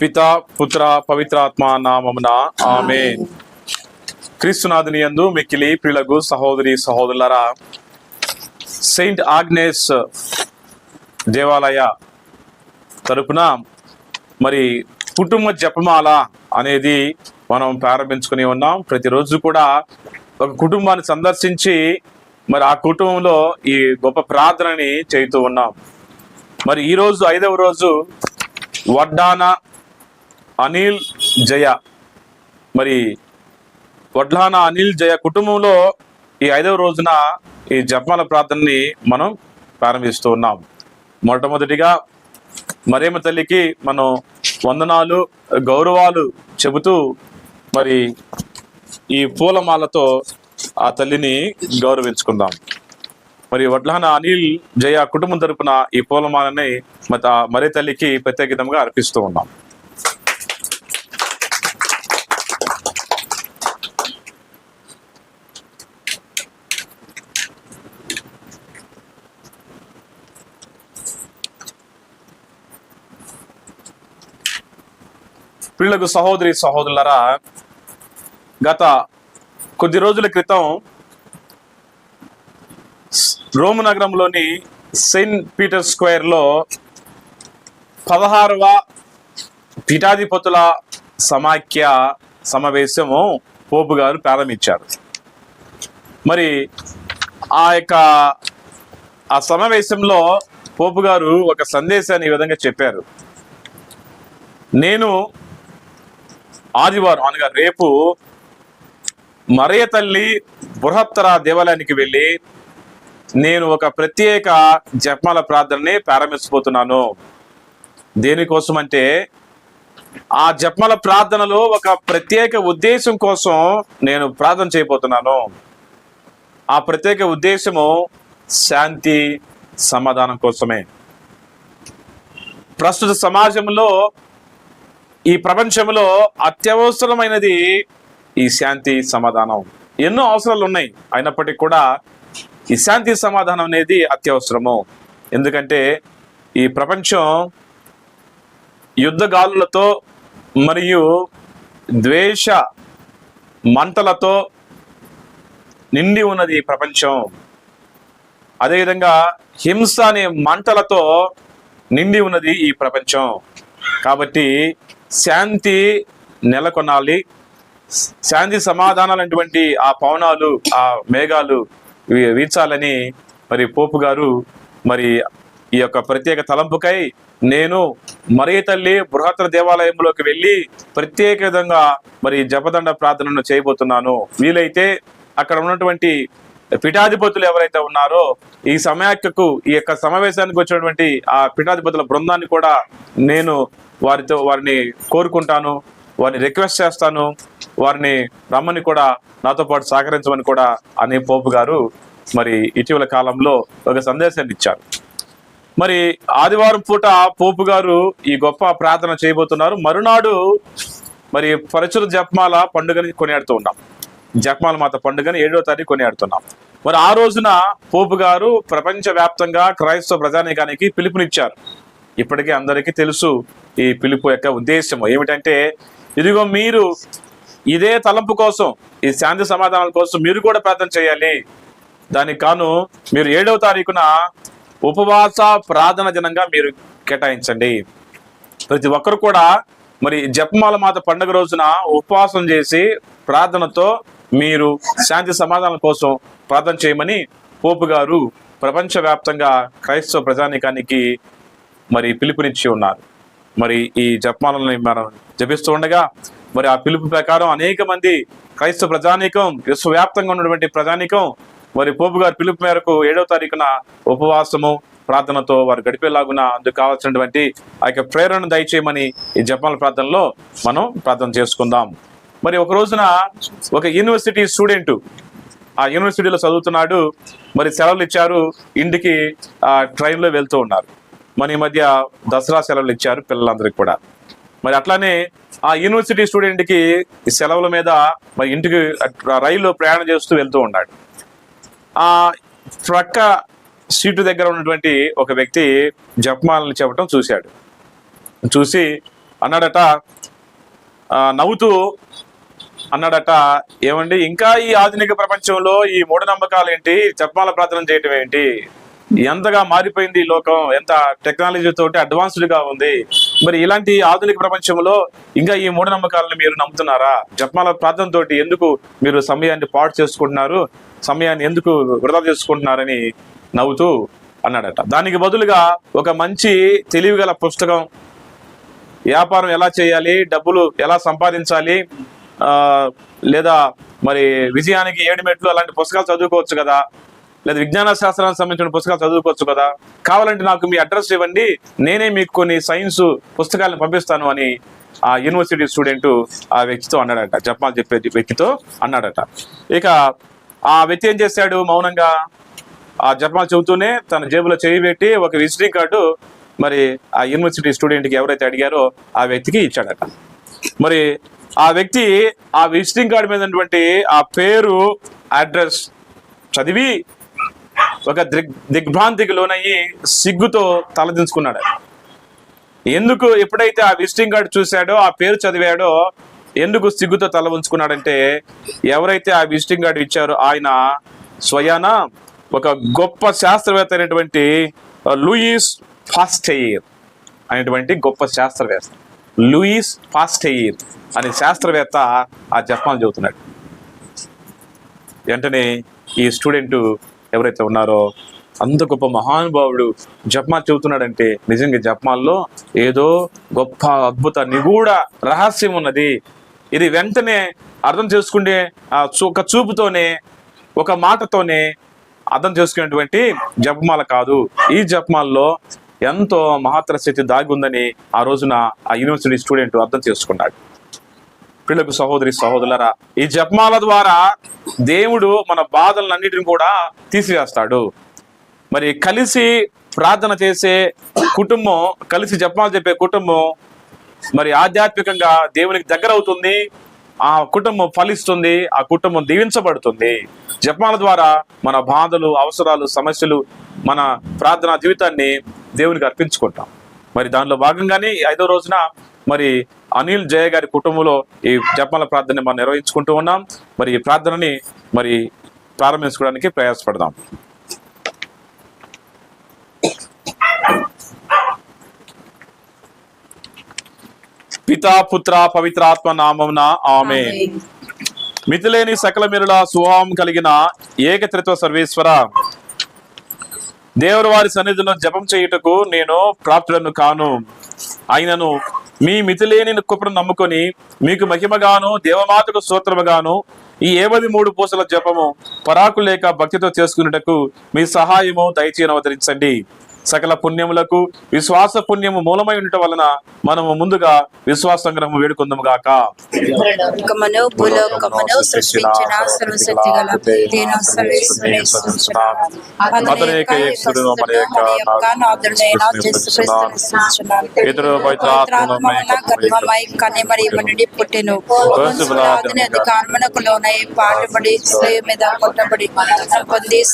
పితా పుత్ర పవిత్రాత్మ నామమున ఆమేన్. క్రీస్తునాథుని యందు మిక్కిలి ప్రియులకు సహోదరి సహోదరులారా, సెయింట్ ఆగ్నేస్ దేవాలయ తరపున మరి కుటుంబ జపమాల అనేది మనం ప్రారంభించుకుని ఉన్నాం. ప్రతిరోజు కూడా ఒక కుటుంబాన్ని సందర్శించి మరి ఆ కుటుంబంలో ఈ గొప్ప ప్రార్థనని చేస్తూ ఉన్నాం. మరి ఈరోజు 5వ రోజు వడ్డాన అనిల్ జయ, మరి వడ్లాన అనిల్ జయ కుటుంబంలో ఈ 5వ రోజున ఈ జపమాల ప్రార్థనని మనం ప్రారంభిస్తూ ఉన్నాం. మొట్టమొదటిగా మరియమ్మ తల్లికి మనం వందనాలు గౌరవాలు చెబుతూ మరి ఈ పూలమాలతో ఆ తల్లిని గౌరవించుకుందాం. మరి వడ్లాన అనిల్ జయ కుటుంబం తరపున ఈ పూలమాలని మరే తల్లికి ప్రత్యేకంగా అర్పిస్తూ ఉన్నాం. పిల్లలకు సహోదరి సహోదరులారా, గత కొద్ది రోజుల క్రితం రోమ్ నగరంలోని సెయింట్ పీటర్ స్క్వేర్లో 16వ పీఠాధిపతుల సమాఖ్య సమావేశము పోపు గారు ప్రారంభించారు. మరి ఆ సమావేశంలో పోపు గారు ఒక సందేశాన్ని ఈ విధంగా చెప్పారు. నేను ఆదివారం అనగా రేపు మరియ తల్లి బృహత్తర దేవాలయానికి వెళ్ళి నేను ఒక ప్రత్యేక జపమాల ప్రార్థనని ప్రారంభించబోతున్నాను. దేనికోసం అంటే ఆ జపమాల ప్రార్థనలో ఒక ప్రత్యేక ఉద్దేశం కోసం నేను ప్రార్థన చేయబోతున్నాను. ఆ ప్రత్యేక ఉద్దేశము శాంతి సమాధానం కోసమే. ప్రస్తుత సమాజంలో ఈ ప్రపంచంలో అత్యవసరమైనది ఈ శాంతి సమాధానం. ఎన్నో అవసరాలు ఉన్నాయి, అయినప్పటికీ కూడా ఈ శాంతి సమాధానం అనేది అత్యవసరము. ఎందుకంటే ఈ ప్రపంచం యుద్ధగాలులతో మరియు ద్వేష మంటలతో నిండి ఉన్నది ఈ ప్రపంచం. అదేవిధంగా హింస అనే మంటలతో నిండి ఉన్నది ఈ ప్రపంచం. కాబట్టి శాంతి నెలకొనాలి, శాంతి సమాధానాలైనటువంటి ఆ పవనాలు ఆ మేఘాలు వీచాలని మరి పోపు గారు మరి ఈ యొక్క ప్రత్యేక తలంపుకై నేను మరియ తల్లి బృహత్తర దేవాలయంలోకి వెళ్ళి ప్రత్యేక విధంగా మరి జపదండ ప్రార్థనను చేయబోతున్నాను. వీలైతే అక్కడ ఉన్నటువంటి పీఠాధిపతులు ఎవరైతే ఉన్నారో ఈ సమాఖ్యకు ఈ యొక్క సమావేశానికి వచ్చినటువంటి ఆ పీఠాధిపతుల బృందాన్ని కూడా నేను వారిని కోరుకుంటాను, వారిని రిక్వెస్ట్ చేస్తాను, వారిని రమ్మని కూడా నాతో పాటు సహకరించమని కూడా అనే పోపు గారు మరి ఇటీవల కాలంలో ఒక సందేశాన్ని ఇచ్చారు. మరి ఆదివారం పూట పోపు గారు ఈ గొప్ప ప్రార్థన చేయబోతున్నారు. మరునాడు మరి పరిశుద్ధ జపమాల పండుగని కొనియాడుతూ ఉన్నాం. జపమాల మాత పండుగని 7వ తారీఖు కొనియాడుతున్నాం. మరి ఆ రోజున పోపు గారు ప్రపంచవ్యాప్తంగా క్రైస్తవ ప్రజానీకానికి పిలుపునిచ్చారు. ఇప్పటికీ అందరికీ తెలుసు ఈ పిలుపు యొక్క ఉద్దేశం ఏమిటంటే, ఇదిగో మీరు ఇదే తలంపు కోసం, ఈ శాంతి సమాధానాల కోసం మీరు కూడా ప్రార్థన చేయాలి. దానికి కాను మీరు 7వ తారీఖున ఉపవాస ప్రార్థన దినంగా మీరు కేటాయించండి. ప్రతి ఒక్కరు కూడా మరి జపమాల మాత పండుగ రోజున ఉపవాసం చేసి ప్రార్థనతో మీరు శాంతి సమాధానం కోసం ప్రార్థన చేయమని పోపు గారు ప్రపంచవ్యాప్తంగా క్రైస్తవ ప్రజానీకానికి మరి పిలుపునిచ్చి ఉన్నారు. మరి ఈ జపమాలని మనం జపిస్తూ ఉండగా మరి ఆ పిలుపు ప్రకారం అనేక మంది క్రైస్తవ ప్రజానీకం, విశ్వవ్యాప్తంగా ఉన్నటువంటి ప్రజానీకం మరి పోపు గారి పిలుపు మేరకు 7వ తారీఖున ఉపవాసము ప్రార్థనతో వారు గడిపేలాగున అందుకు కావాల్సినటువంటి ఆ యొక్క ప్రేరణను దయచేయమని ఈ జపమాల ప్రార్థనలో మనం ప్రార్థన చేసుకుందాం. మరి ఒక రోజున ఒక యూనివర్సిటీ స్టూడెంట్ ఆ యూనివర్సిటీలో చదువుతున్నాడు. మరి సెలవులు ఇచ్చారు, ఇంటికి ట్రైన్లో వెళ్తూ ఉన్నారు. మన ఈ మధ్య దసరా సెలవులు ఇచ్చారు పిల్లలందరికీ కూడా. మరి అట్లానే ఆ యూనివర్సిటీ స్టూడెంట్కి ఈ సెలవుల మీద మరి ఇంటికి రైల్లో ప్రయాణం చేస్తూ వెళ్తూ ఉన్నాడు. ఆ ప్రక్క సీటు దగ్గర ఉన్నటువంటి ఒక వ్యక్తి జపమాలని చెప్పడం చూశాడు. చూసి అన్నాడట, నవ్వుతూ అన్నాడట, ఏమండి ఇంకా ఈ ఆధునిక ప్రపంచంలో ఈ మూఢనమ్మకాలు ఏంటి, జపమాల ప్రార్థన చేయటం ఏంటి, ఎంతగా మారిపోయింది ఈ లోకం, ఎంత టెక్నాలజీ తోటి అడ్వాన్స్డ్ గా ఉంది, మరి ఇలాంటి ఆధునిక ప్రపంచంలో ఇంకా ఈ మూఢనమ్మకాలను మీరు నమ్ముతున్నారా, జపమాల ప్రార్థన తోటి ఎందుకు మీరు సమయాన్ని పాడు చేసుకుంటున్నారు, సమయాన్ని ఎందుకు వృధా చేసుకుంటున్నారని నవ్వుతూ అన్నాడట. దానికి బదులుగా ఒక మంచి తెలివిగల పుస్తకం, వ్యాపారం ఎలా చేయాలి, డబ్బులు ఎలా సంపాదించాలి, లేదా మరి విజయానికి 7 మెట్లు అలాంటి పుస్తకాలు చదువుకోవచ్చు కదా, లేదా విజ్ఞాన శాస్త్రానికి సంబంధించిన పుస్తకాలు చదువుకోవచ్చు కదా, కావాలంటే నాకు మీ అడ్రస్ ఇవ్వండి, నేనే మీకు కొన్ని సైన్స్ పుస్తకాలను పంపిస్తాను అని ఆ యూనివర్సిటీ స్టూడెంట్ ఆ వ్యక్తితో అన్నాడట, జపమాల చెప్పే వ్యక్తితో అన్నాడట. ఇక ఆ వ్యక్తి ఏం చేశాడు, మౌనంగా ఆ జపమాల చెబుతూనే తన జేబులో చేయి పెట్టి ఒక విజిటింగ్ కార్డు మరి ఆ యూనివర్సిటీ స్టూడెంట్కి ఎవరైతే అడిగారో ఆ వ్యక్తికి ఇచ్చాడట. మరి ఆ వ్యక్తి ఆ విజిటింగ్ కార్డు మీద ఉన్నటువంటి ఆ పేరు, అడ్రస్ చదివి ఒక దిగ్భ్రాంతికి లోనయ్యి సిగ్గుతో తలదించుకున్నాడు. ఎందుకు, ఎప్పుడైతే ఆ విజిటింగ్ కార్డు చూశాడో, ఆ పేరు చదివాడో, ఎందుకు సిగ్గుతో తల ఉంచుకున్నాడంటే, ఎవరైతే ఆ విజిటింగ్ కార్డు ఇచ్చారో ఆయన స్వయాన ఒక గొప్ప శాస్త్రవేత్త అయినటువంటి లూయిస్ పాస్టెయిర్ అనేటువంటి గొప్ప శాస్త్రవేత్త, లూయిస్ పాస్టెయిర్ అనే శాస్త్రవేత్త ఆ జపమాల చెబుతున్నాడు. వెంటనే ఈ స్టూడెంట్ ఎవరైతే ఉన్నారో, అంత గొప్ప మహానుభావుడు జపమాల చెబుతున్నాడంటే నిజంగా జపమాలలో ఏదో గొప్ప అద్భుత నిగూఢ రహస్యం ఉన్నది. ఇది వెంటనే అర్థం చేసుకుంటే ఒక చూపుతోనే, ఒక మాటతోనే అర్థం చేసుకునేటువంటి జపమాల కాదు. ఈ జపమాలలో ఎంతో మహత్తర శక్తి దాగి ఉందని ఆ రోజున ఆ యూనివర్సిటీ స్టూడెంట్ అర్థం చేసుకున్నాడు. పిల్లలకు సహోదరి సహోదరులారా, ఈ జపమాల ద్వారా దేవుడు మన బాధలన్నిటిని కూడా తీసివేస్తాడు. మరి కలిసి ప్రార్థన చేసే కుటుంబం, కలిసి జపమాల చెప్పే కుటుంబం మరి ఆధ్యాత్మికంగా దేవునికి దగ్గర అవుతుంది, ఆ కుటుంబం ఫలిస్తుంది, ఆ కుటుంబం దీవించబడుతుంది. జపమాల ద్వారా మన బాధలు, అవసరాలు, సమస్యలు, మన ప్రార్థనా జీవితాన్ని దేవునికి అర్పించుకుంటాం. మరి దానిలో భాగంగానే 5వ రోజున మరి అనిల్ జయ గారి కుటుంబంలో ఈ జపమాల ప్రార్థనని మనం నిర్వహించుకుంటూ ఉన్నాం. మరి ఈ ప్రార్థనని మరి ప్రారంభించుకోవడానికి ప్రయాసపడదాం. పితా పుత్ర పవిత్ర ఆత్మ నామమున ఆమేన్. మితిలేని సకల మీరుల స్వభావం కలిగిన ఏకత్రిత్వ సర్వేశ్వర, దేవుడు వారి సన్నిధిలో జపం చేయుటకు నేను ప్రాప్తులను కాను. ఆయనను మీ మితిలేని కృపను నమ్ముకొని మీకు మహిమగాను దేవమాతకు స్తోత్రముగాను ఈ 53 పూసల జపము పరాకు లేక భక్తితో చేసుకున్నటకు మీ సహాయము దయచేయని అవతరించండి. సకల పుణ్యములకు విశ్వాస పుణ్యము మూలమై ఉండటం వలన మనము ముందుగా విశ్వాస సంగ్రహం వేడుకుందాము గాక.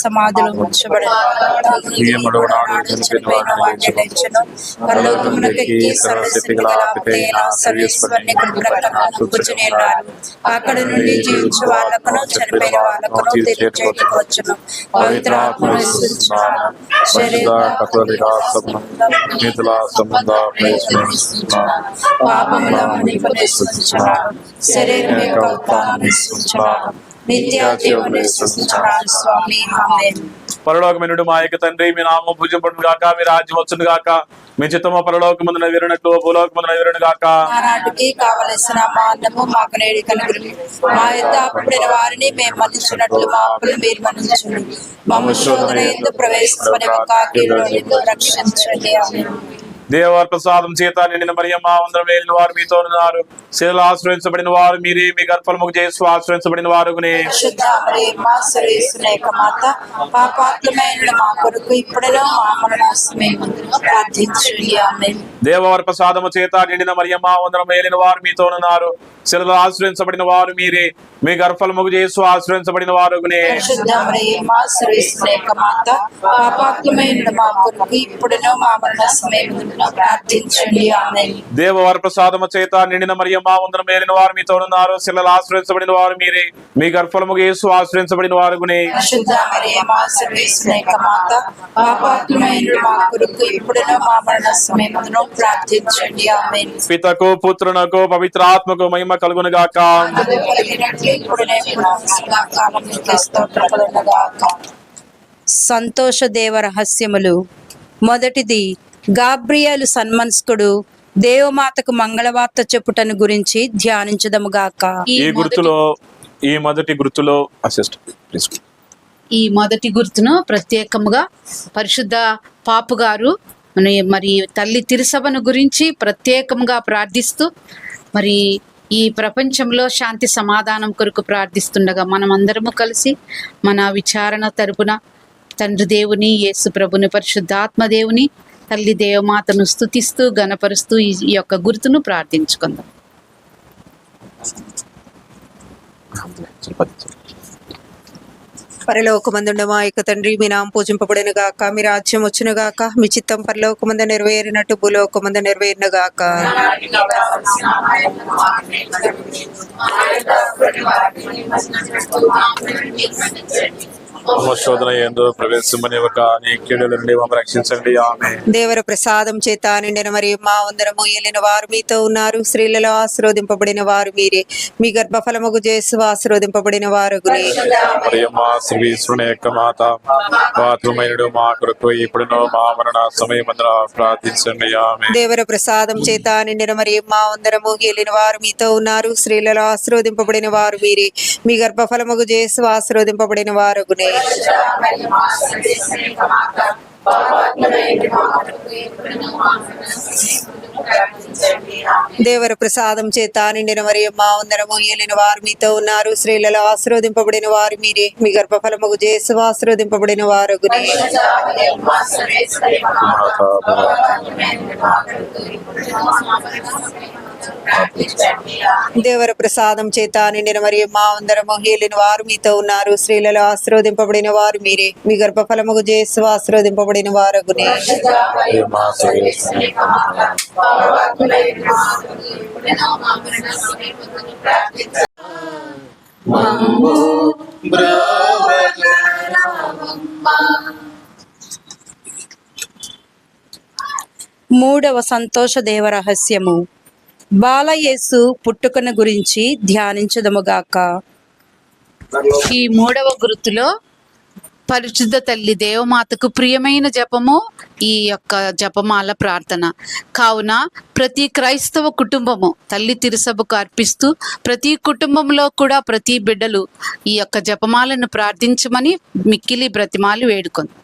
సమాధులు ఉంచబడి అక్కడ నుండి జీవించే వాళ్ళకును చనిపోయిన వాళ్ళకును తీర్చేయవచ్చును. పవిత్ర ఆత్మను పాపములను శరీరం యొక్క ఉత్థానాన్ని నిత్య జీవన స్వామి. ఆమేన్. పరలోకమైనడు మా యొక్క తండ్రి, మీ నామం పూజింపడును గాక, మీ రాజ్యం వచ్చును గాక, మీ చిత్తము పరలోకమందున నెరవేరునట్లు భూలోకమందున నెరవేరును గాక. నానాటికి కావలసిన మా అన్నము మాకు నేడు కనుగొని, మా యొద్ద అప్పుడైన వారిని మేము మన్నించినట్లు మా అప్పులు మీరు మన్నించండి. మమ్ము శోధన యందు ప్రవేశింపనివ్వక కీడులో నుండి రక్షించండి. ఆమేన్. దేవవారి ప్రసాదం చేత నిండిన మరియమ్మ, వందనం లేని వారు మీతో ఉన్నారు, శిలలో ఆశ్రయించబడిన వారు మీరే, మీ గర్భఫలము యేసు ఆశ్రయించబడిన వారు. దేవవారి ప్రసాదము చేత నిండిన మరియమ్మ, వందనం లేని వారు మీతో ఉన్నారు, శిలలో ఆశ్రయించబడిన వారు మీరే, మీ గర్భఫలము యేసు ఆశ్రయించబడిన వారు. ముందున ప్రార్థించండి. ఆమేన్. దేవవర ప్రసాదము చేత నిండిన మరియమ్మ వందనం ఏలిన వారు మీతో ఉన్నారు. శిలలు ఆశ్రయించబడిన వారు మీరే. మీ గర్భఫలముగు యేసు ఆశ్రయించబడిన వారుగునే. పరిశుద్ధ మరియమ్మ సర్వేశ్వరుని యొక్క మాత, పాపాత్ములైన మా కొరకు ఇప్పుడును మా మరణ సమయమున ప్రార్థించండి. ఆమేన్. పితకు పుత్రునకు పవిత్ర ఆత్మకు మహిమ కలుగును గాక. అది కలిగినట్లు ఇప్పుడునే సదాకాలమునకు స్తోత్రం కలుగును గాక. సంతోష దేవ రహస్యములు. మొదటిది, గాబ్రియేలు సన్మనస్కుడు దేవమాతకు మంగళవార్త చెప్పుటను గురించి ధ్యానించదముగాక. ఈ మొదటి గుర్తులో అసిస్ట్. ఈ మొదటి గుర్తును ప్రత్యేకముగా పరిశుద్ధ పాపు గారు మరి తల్లి తిరుసభను గురించి ప్రత్యేకంగా ప్రార్థిస్తూ మరి ఈ ప్రపంచంలో శాంతి సమాధానం కొరకు ప్రార్థిస్తుండగా మనమందరము కలిసి మన విచారణ తరపున తండ్రి దేవుని, యేసు ప్రభుని, పరిశుద్ధాత్మదేవుని, తల్లి దేవమాతను స్తుతిస్తూ గణపరుస్తూ ఈ యొక్క గుర్తును ప్రార్థించుకుందాం. పరలోకమందుండ మా యొక్క తండ్రి, మీ నామం పూజింపబడిన గాక, మీ రాజ్యం వచ్చును గాక, మీ చిత్తం పరలోకమంద నెరవేరినట్టు భూలోకమంద నెరవేరిన గాక. శోధన ఏందో ప్రవేశమని ఒక కీడుల నుండి మమ్మల్ని రక్షించండి. ఆమేన్. దేవర ప్రసాదం చేత నిండిన మరియు మా వందరము ఏలిన వారు మీతో ఉన్నారు. స్త్రీలలో ఆశీర్వదింపబడిన వారు మీరే. మీ గర్భఫలముగు యేసు ఆశీర్వదింపబడిన వారు. మరియమ్మ సర్వేశ్వరుని యొక్క మాత, పాత్రమైనడు మా కొరకు ఇప్పుడును మా మరణ సమయమందున ప్రార్థించండి. ఆమేన్. దేవర ప్రసాదం చేత నిండిన మరియు మా వందరము ఏలిన వారు మీతో ఉన్నారు. స్త్రీలలో ఆశీర్వదింపబడిన వారు మీరే. మీ గర్భఫలముగు యేసు ఆశీర్వదింపబడిన వారు. దేవర ప్రసాదం చేత నిండిన మరియు మా వందరము ఏలిన వారు మీతో ఉన్నారు. స్త్రీలలో ఆశీర్వదింపబడిన వారు మీరే. మీ గర్భఫలముగు యేసు ఆశీర్వదింపబడిన వారు. దేవర ప్రసాదం చేత నిండిన మరియు మా వందరము ఏలిన వారు మీతో ఉన్నారు. స్త్రీలలో ఆశీర్వదింపబడిన వారు మీరే. మీ గర్భఫలముగు యేసు ఆశీర్వదింపబడిన వారు. మూడవ సంతోష దేవ రహస్యము. బాలయేసు పుట్టుకను గురించి ధ్యానించదముగాక. ఈ మూడవ గుర్తులో పరిశుద్ధ తల్లి దేవమాతకు ప్రియమైన జపము ఈ యొక్క జపమాల ప్రార్థన. కావున ప్రతి క్రైస్తవ కుటుంబము తల్లి తిరుసభకు అర్పిస్తూ ప్రతి కుటుంబంలో కూడా ప్రతి బిడ్డలు ఈ యొక్క జపమాలను ప్రార్థించమని మిక్కిలి బ్రతిమాలు వేడుకుంది.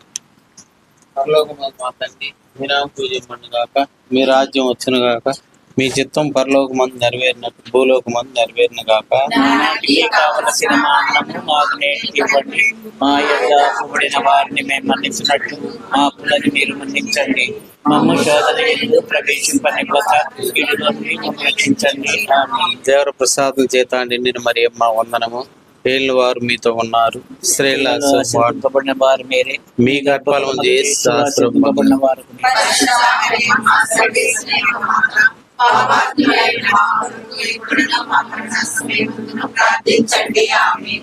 పరలోకమందు మా తండ్రి, మీ నామం పూజింపబడును గాక, మీ రాజ్యం వచ్చును గాక, మీ చిత్తం పరలోకమందు నెరవేరినట్టు భూలోకమందు నెరవేరును గాక. నానాటికి కావలసిన మా అన్నము మాకు నేటికి ఇవ్వండి. మా యొద్ద అప్పుబడిన వారిని మేము మన్నించినట్లు మా అప్పులను మీరు మన్నించండి. మమ్ము శోధన యందు ప్రవేశింపనివ్వక కీడు నుండి మమ్ము రక్షించండి. ఆమేన్. దేవర ప్రసాదం చేత నిండిన మరియమ్మ వందనము. ఏళ్ళు వారు మీతో ఉన్నారు. స్త్రీల ఆశీర్వదింపబడిన వారు మీరే. మీ గర్భఫలము యేసు ఆశీర్వదింపబడిన వారు.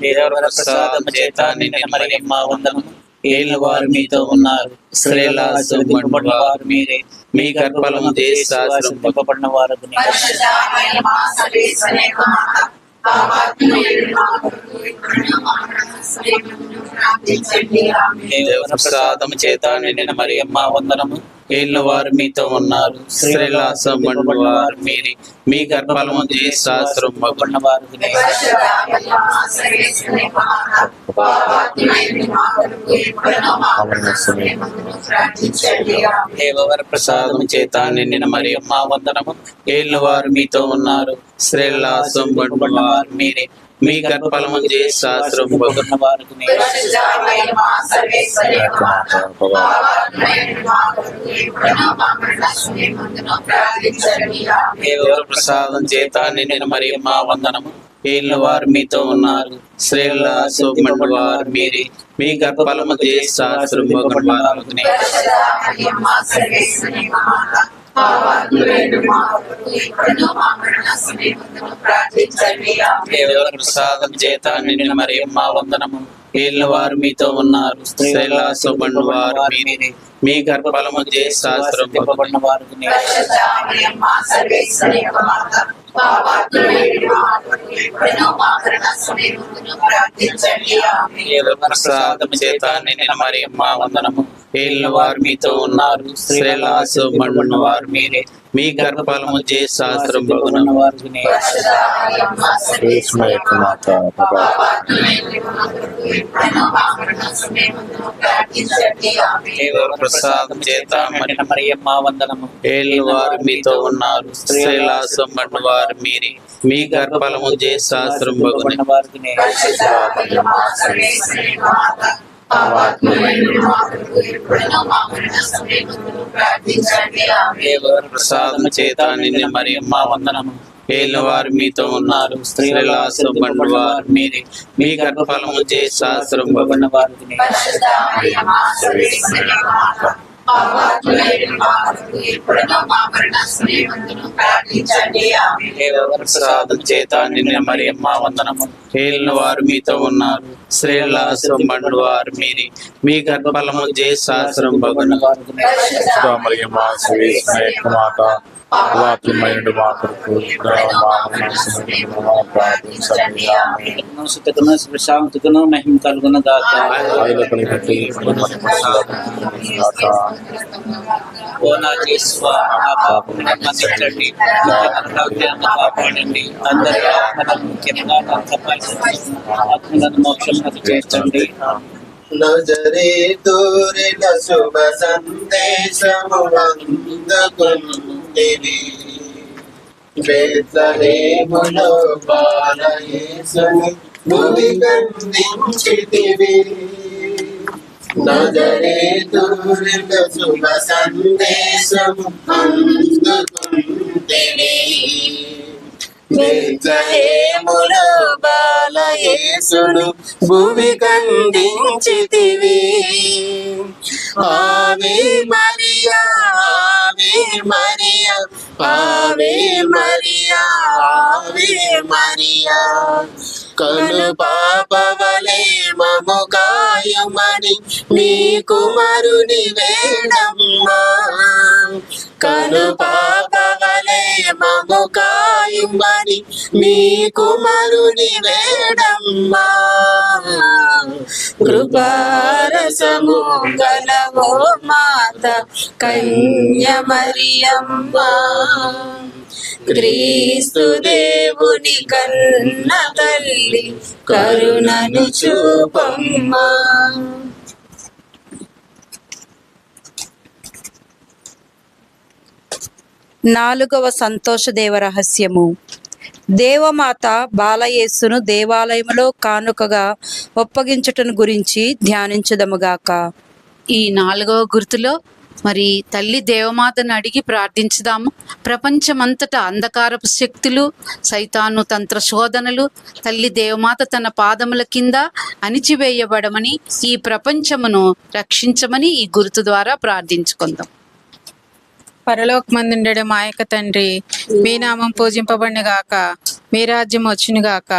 దేవర ప్రసాదము చేత నిండిన మరియమ్మ వందనము. ఏళ్ళు వారు మీతో ఉన్నారు. స్త్రీల ఆశీర్వదింపబడిన వారు మీరే. మీ గర్భఫలము యేసు ఆశీర్వదింపబడిన వారు. దేవర ప్రసాదము చేత నిండిన మరియమ్మ వందనము. ఏళ్ళు వారు మీతో ఉన్నారు. స్త్రీల ఆశీర్వదింపబడిన వారు మీరే. మీ గర్భఫలము యేసు ఆశీర్వదింపబడిన వారు. దేవర ప్రసాదము చేత నిండిన మరియమ్మ వందనము. ఏళ్ళు వారు మీతో ఉన్నారు. స్త్రీల ఆశీర్వదింపబడిన వారు మీరే. మీ గర్భఫలము యేసు ఆశీర్వదింపబడిన వారు. దేవర ప్రసాదం చేత నిండిన మరియమ్మ వందనము. ఏళ్ళు వారు మీతో ఉన్నారు. స్త్రీల ఆశీర్వదింపబడిన వారు మీరే. మీ గర్భఫలము యేసు ఆశీర్వదింపబడిన వారు. పాపాత్ములైన మా కొరకు ఇప్పుడును మా మరణ సమయమందును ప్రార్థించండి. ఆమేన్. దేవుని ప్రసాదం చేత నిండిన మరియమ్మ వందనము. ఏలిన వారు మీతో ఉన్నారు. స్త్రీలలో శుభ్రమైన వారు మీరే. మీ గర్భఫలము శాస్త్రం వారు పరిశుద్ధ మరియమ్మ సర్వేశ్వరి యొక్క మాత, పాపాత్ములైన మా కొరకు ఇప్పుడును మా మరణ సమయమందును ప్రార్థించండి. ఆమేన్. దేవుని ప్రసాదం చేత నిండిన మరియమ్మ వందనము. ఏలిన వారు మీతో ఉన్నారు. స్త్రీలలో శుభ్రమైన వారు మీరే. మీ గర్భఫలము శాస్త్రం వారు పరిశుద్ధ మరియమ్మ సర్వేశ్వరి యొక్క మాత, పాపాత్ములైన మా కొరకు ఇప్పుడును మా మరణ సమయమందును ప్రార్థించండి. ఆమేన్. దేవుని ప్రసాదం చేత నిండిన మరియమ్మ వందనము. ఏలిన వారు మీతో ఉన్నారు. స్త్రీలలో శుభ్రమైన వారు మీరే. మీ గర్భఫలము శాస్త్రం పరిశుద్ధ మరియమ్మ సర్వేశ్వరి యొక్క మాత, పాపాత్ములైన మా కొరకు ఇప్పుడును మా మరణ సమయమందును ప్రార్థించండి. ఆమేన్. దేవుని ప్రసాదం చేత నిండిన మరియమ్మ వందనము. ఏలిన వారు మీతో ఉన్నారు. స్త్రీలలో శుభ్రమైన వారు మీరే. మీ గర్భఫలము శాస్త్రం పరిశుద్ధ మరియమ్మ సర్వేశ్వరి యొక్క మాత, పాపాత్ములైన మా కొరకు ఇప్పుడును మా మరణ సమయమందును ప్రార్థించండి. ఆమేన్. దేవుని ప్రసాదం చేత నిండిన మరియమ్మ వందనము. ఏలిన వారు మీతో ఉన్నారు. స్త్రీలలో శుభ్రమైన వారు మీరే. మీ గర్భఫలము శాస్త్రం పరిశుద్ధ మరియమ్మ సర్వేశ్వరి యొక్క మాత, పాపాత్ములైన మా కొరకు ఇప్పుడును మా మరణ సమయమందును ప్రార్థించండి. ఆమేన్. సుఖతును ప్రశాంతతను మహిమ కలుగును గాక. ఓ నా యేసువా, నా పాపములను మన్నించండి. నరకాగ్నిని కాపాడండి. అందరి ఆత్మలను ముఖ్యంగా ఆత్మలను మోక్షంలోకి చేర్చండి. నజరేతురిన శుభ సందేశము అందుకుంటివి. బెత్లెహేములో బాలయేసుని భువికందించితివి. నజరేతురిన శుభ సందేశము అందుకుంటివి. బెత్లెహేములో బాలయేసును భువి కందించితివి. ఆవే మరియా, ఆవే మరియా, ఆవే మరియా, ఆవే మరియా. కను పాపవలే మము కాయుమని నీ కుమారుని వేడమ్మా. కను పాపవలే మము కాయుమని నీ కుమారుని వేడమ్మా. కృపారసము గలవో మాత కన్య మరియమ్మ. క్రీస్తు దేవుని కన్న తల్లి కరుణను చూపమ్మా. నాలుగవ సంతోష దేవ రహస్యము. దేవమాత బాలయేసును దేవాలయములో కానుకగా ఒప్పగించుటను గురించి ధ్యానించుదముగాక. ఈ 4వ గుర్తులో మరి తల్లి దేవమాతను అడిగి ప్రార్థించుదాము. ప్రపంచమంతటా అంధకారపు శక్తులు, సైతాను తంత్ర శోధనలు తల్లి దేవమాత తన పాదముల కింద అణిచివేయబడమని, ఈ ప్రపంచమును రక్షించమని ఈ గుర్తు ద్వారా ప్రార్థించుకుందాం. పరలోకమందుండెడు మా యొక్క తండ్రి, మీ నామం పూజింపబడిన గాక. మీ రాజ్యం వచ్చును గాక.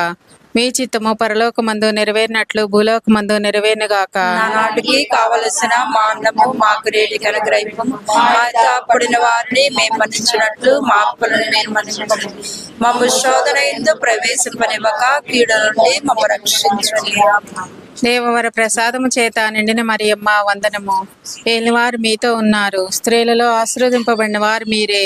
మీ చిత్తము పరలోకమందు నెరవేరినట్లు భూలోకమందు నెరవేరును గాక. నానాటికి కావలసిన మా అన్నము మాకు రేటికి అనుగ్రహింపము. మా అప్పుడిన వారిని మేము మన్నించినట్లు మా అప్పులను మేము మన్నింపము. మమ్ము శోధన యందు ప్రవేశింపనివ్వక కీడు నుండి మమ్ము రక్షించండి. దేవవర ప్రసాదము చేత నిండిన మరియమ్మ వందనము. ఏలినవారు మీతో ఉన్నారు. స్త్రీలలో ఆశీర్వదింపబడిన వారు మీరే.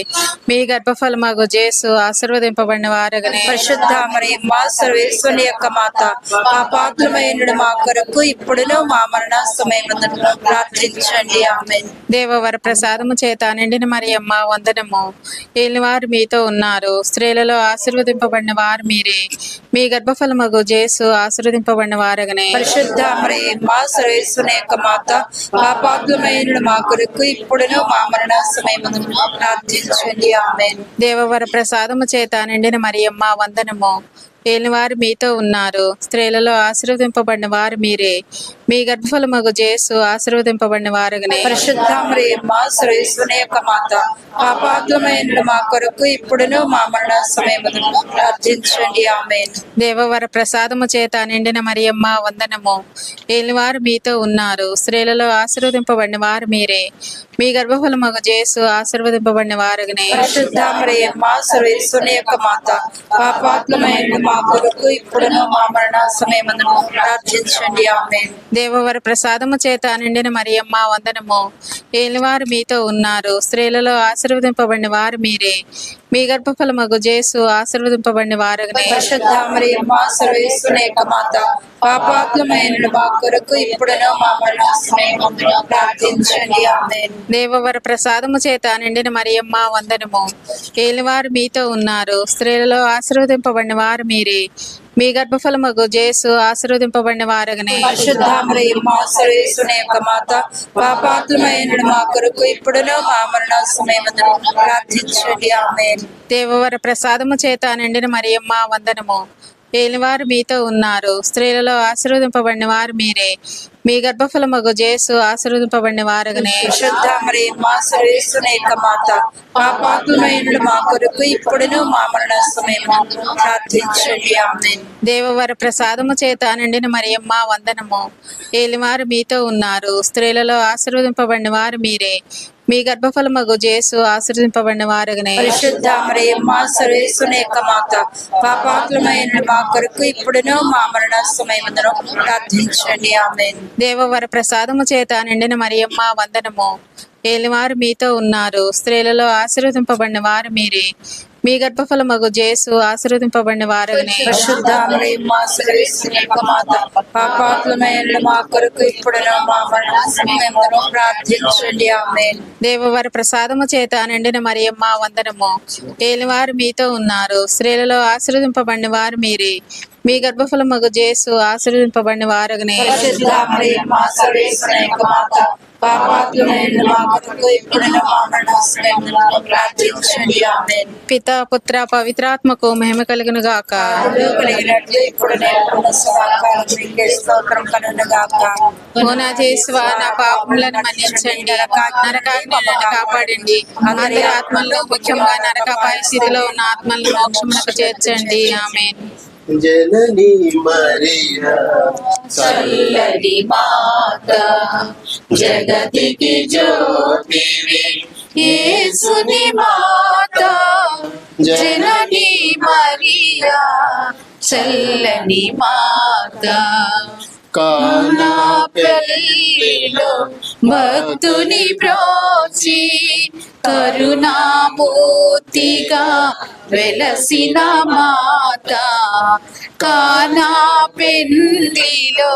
మీ గర్భఫలమగు జేసు ఆశీర్వదింపబడిన వారగనే. పరిశుద్ధ మరియమ్మ సర్వేశ్వరుని యొక్క మాత, పాపాత్ములైన మా కొరకు ఇప్పుడును మా మరణ సమయమందును ప్రార్థించండి. ఆమేన్. దేవవర ప్రసాదము చేత నిండిన మరియమ్మ వందనము. ఏలినవారు మీతో ఉన్నారు. స్త్రీలలో ఆశీర్వదింపబడిన వారు మీరే. మీ గర్భఫలమగు జేసు ఆశీర్వదింపబడిన వారగనే. పరిశుద్ధ మరియమ్మ సర్వేశ్వరుని యొక్క మాత, పాపాత్ములైన మా కొరకు ఇప్పుడును మా మరణ సమయమందును ప్రార్థించండి. ఆమేన్. దేవవర ప్రసాదము చేత నిండిన మరియమ్మ వందనము. ఏలినవారు మీతో ఉన్నారు, స్త్రీలలో ఆశీర్వదింపబడిన వారు మీరే. మీ గర్భఫలమగు జేసు ఆశీర్వదింపబడిన వారగనే. పరిశుద్ధ మరియమ్మ సర్వేశ్వరుని యొక్క మాత, పాపాత్మైన మా కొరకు ఇప్పుడును మా మరణ సమయమున ప్రార్థించండి. ఆమేన్. దేవవర ప్రసాదము చేత నిండిన మరియమ్మ వందనము. ఏలినవారు మీతో ఉన్నారు, స్త్రీలలో ఆశీర్వదింపబడిన వారు మీరే. మీ గర్భఫలమగు జేసు ఆశీర్వదింపబడిన వారగనే. పరిశుద్ధ మరియమ్మ సర్వేశ్వరుని యొక్క మాత, పాపాత్మైన మా కొరకు ఇప్పుడును మా మరణ సమయమున ప్రార్థించండి. ఆమేన్. దేవవర ప్రసాదము చేత నిండిన మరియమ్మ వందనము. ఏలినవారు మీతో ఉన్నారు, స్త్రీలలో ఆశీర్వదింపబడిన వారు మీరే. మీ గర్భఫలమగు జేసు ఆశీర్వదింపబడిన వారగనే. పరిశుద్ధ మరియమ్మ సర్వేశ్వరుని యొక్క మాత, పాపాత్మైన మా కొరకు ఇప్పుడును మా మరణ సమయమున ప్రార్థించండి. ఆమేన్. దేవవర ప్రసాదము చేత నిండిన మరియమ్మ వందనము. ఏలినవారు మీతో ఉన్నారు, స్త్రీలలో ఆశీర్వదింపబడిన వారు మీరే. మీ గర్భఫలమగు జేసు ఆశీర్వదింపబడిన వారగనే. పరిశుద్ధ మరియమ్మ సర్వేశ్వరుని యొక్క మాత, పాపాత్మైన మా కొరకు ఇప్పుడును మా మరణ సమయమున ప్రార్థించండి. ఆమేన్. దేవవర ప్రసాదము చేత నిండిన మరియమ్మ వందనము. ఏలినవారు మీతో ఉన్నారు, స్త్రీలలో ఆశీర్వదింపబడిన వారు మీరే. మీ గర్భఫలమగు జేసు ఆశీర్వదింపబడిన వారగనే. పరిశుద్ధ మరియమ్మ సర్వేశ్వరుని యొక్క మాత, పాపాత్మైన మా కొరకు ఇప్పుడును మా మరణ సమయమున ప్రార్థించండి. ఆమేన్. దేవవర ప్రసాదము చేత నిండిన మరియమ్మ వందనము. ఏలినవారు మీతో ఉన్నారు, స్త్రీలలో ఆశీర్వదింపబడిన వారు మీరే. మీ గర్భఫలమగు జేసు ఆశీర్వదింపబడిన వారగనే. పరిశుద్ధ మరియమ్మ సర్వేశ్వరుని యొక్క మాత, పాపాత్మైన మా కొరకు ఇప్పుడును మా మరణ సమయమున ప్రార్థించండి. ఆమేన్. దేవవర ప్రసాదము చేత నిండిన మరియమ్మ వందనము. ఏలినవారు మీతో ఉన్నారు, స్త్రీలలో ఆశీర్వదింపబడిన వారు మీరే. మీ గర్భఫలమగు జేసు ఆశీర్వదింపబడిన వారగనే. పరిశుద్ధ మరియమ్మ సర్వేశ్వరుని యొక్క మాత, పాపాత్మైన మా కొరకు ఇప్పుడును మా మరణ సమయమున ప్రార్థించండి. ఆమేన్. దేవవర ప్రసాదము చేత నిండిన మరియమ్మ వందనము. ఏలినవారు మీతో ఉన్నారు, స్త్రీలలో ఆశీర్వదింపబడిన వారు మీరే. మీ గర్భఫలమగు జేసు ఆశీర్వదింపబడిన వారగనే. పరిశుద్ధ మరియమ్మ సర్వేశ్వరుని యొక్క మాత, పాపాత్మైన మా కొరకు ఇప్పుడును మా మరణ సమయమున ప్రార్థించండి. ఆమేన్. పిత పుత్ర పవిత్రాత్మకు మహిమ కలుగును గాక. ఆదిలో కలిగినట్లు ఇప్పుడు నేను సదాకాలం మీకే స్తోత్రం కలుగును గాక. ఓ నా యేసువా, నా పాపములను మన్నించండి, నరకాగ్ని నుండి కాపాడండి. అందరి ఆత్మల్లో, ముఖ్యంగా నరకాపాయ స్థితిలో ఉన్న ఆత్మలను మోక్షమునకు చేర్చండి. ఆమేన్. జనని మరియా చల్లటి మాత, జగతికి జ్యోతివి యేసుని మాత. జనని మరియా చల్లని మాత, కానా పెళ్ళిలో భక్తుని బ్రోచి కరుణామూర్తిగా వెలసిన మాత. కానా పెళ్ళిలో